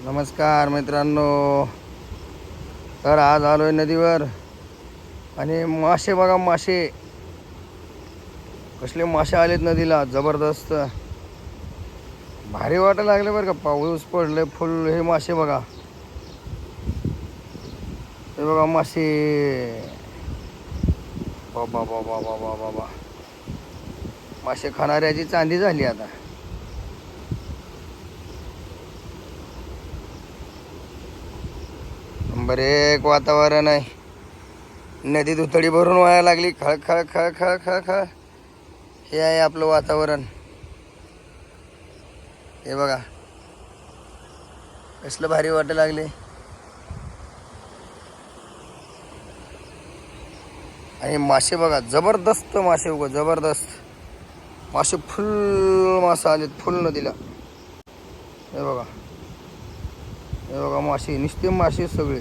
नमस्कार मित्रांनो. तर आज आलोय नदीवर आणि मासे बघा, मासे कसले मासे आलेत नदीला, जबरदस्त भारी वाटायला लागले बरं का. पाऊस पडले फुल, हे मासे बघा, हे बघा मासे. बाबा बाबा बाबा बाबा, मासे खाणाऱ्याची चांदी झाली आता. नंबर एक वातावरण आहे. नदी दुथडी भरून वाहायला लागली, खळ खळ खळ खळ खळ खळ. हे आहे आपलं वातावरण. हे बघा कसलं भारी वाटायला लागले. आणि मासे बघा, जबरदस्त मासे, उगा जबरदस्त मासे, फुल मासे आलेत फुल नदीला. हे बघा, हे बघा मासे, नुसते मासे सगळे.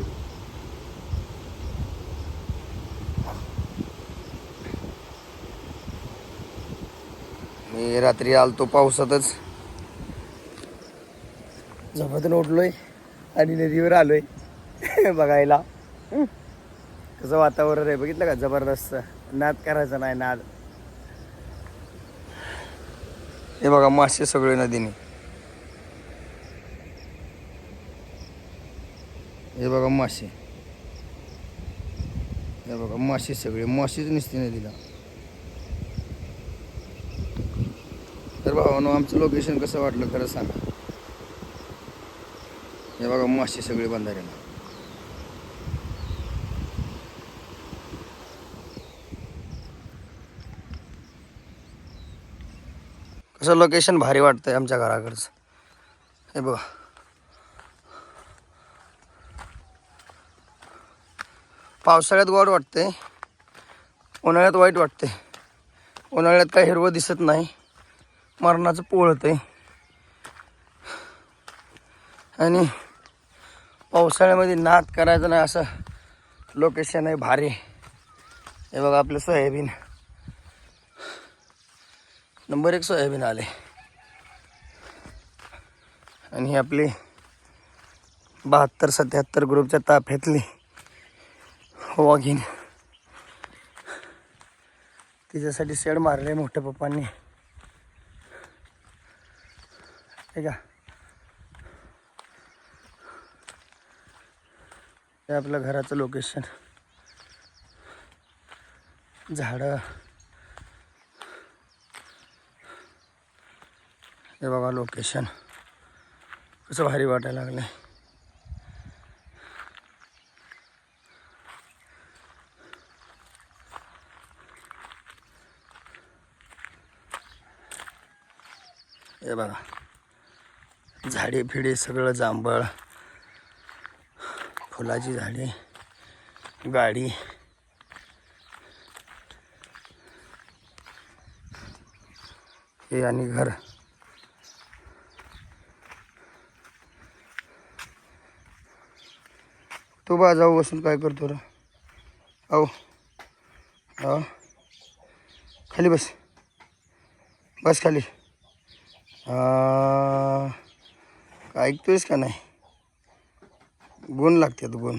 मी रात्री आलतो पावसातच, झोपातून उठलोय आणि नदीवर आलोय बघायला कसं वातावरण आहे. बघितलं का, जबरदस्त. नाद करायचा नाही, नाद. हे बघा मासे सगळे नदीने. हे बघा मासे, हे बघा मासे सगळे, मासेच नसते नदीला. तर भावानो, आमचं लोकेशन कसं वाटलं खरं सांगा. हे बघा मासे सगळे बंधाऱ्याला. कसं लोकेशन भारी वाटतंय आमच्या घराकडचं. हे बघा, पावसाळ्यात गोड वाटते, उन्हाळ्यात वाईट वाटते. उन्हाळ्यात काय हिरवं दिसत नाही, मरणाचं पोळत आहे. आणि पावसाळ्यामध्ये नाद करायचं नाही असं लोकेशन आहे भारी. हे बघा आपलं सोयाबीन, नंबर 1 सोयाबीन आले. आणि ही आपली 72-77 ग्रुपच्या ताफ्यातली वाघीण, तिच्यासाठी शेड मारले मोठ्या पप्पांनी. हे का, हे आपलं घराचं लोकेशन. झाडं, हे बघा लोकेशन कसं भारी वाटायला लागलं. हे बघा झाडे फिडे सगळं, जांभळ, फुलाची झाडे, गाडी. हे आणि घर. तू बा जाऊ बसून काय करतो रे? आओ, हा खाली बस, बस खाली. ऐकतोयस का नाही? गुण लागतात गुण.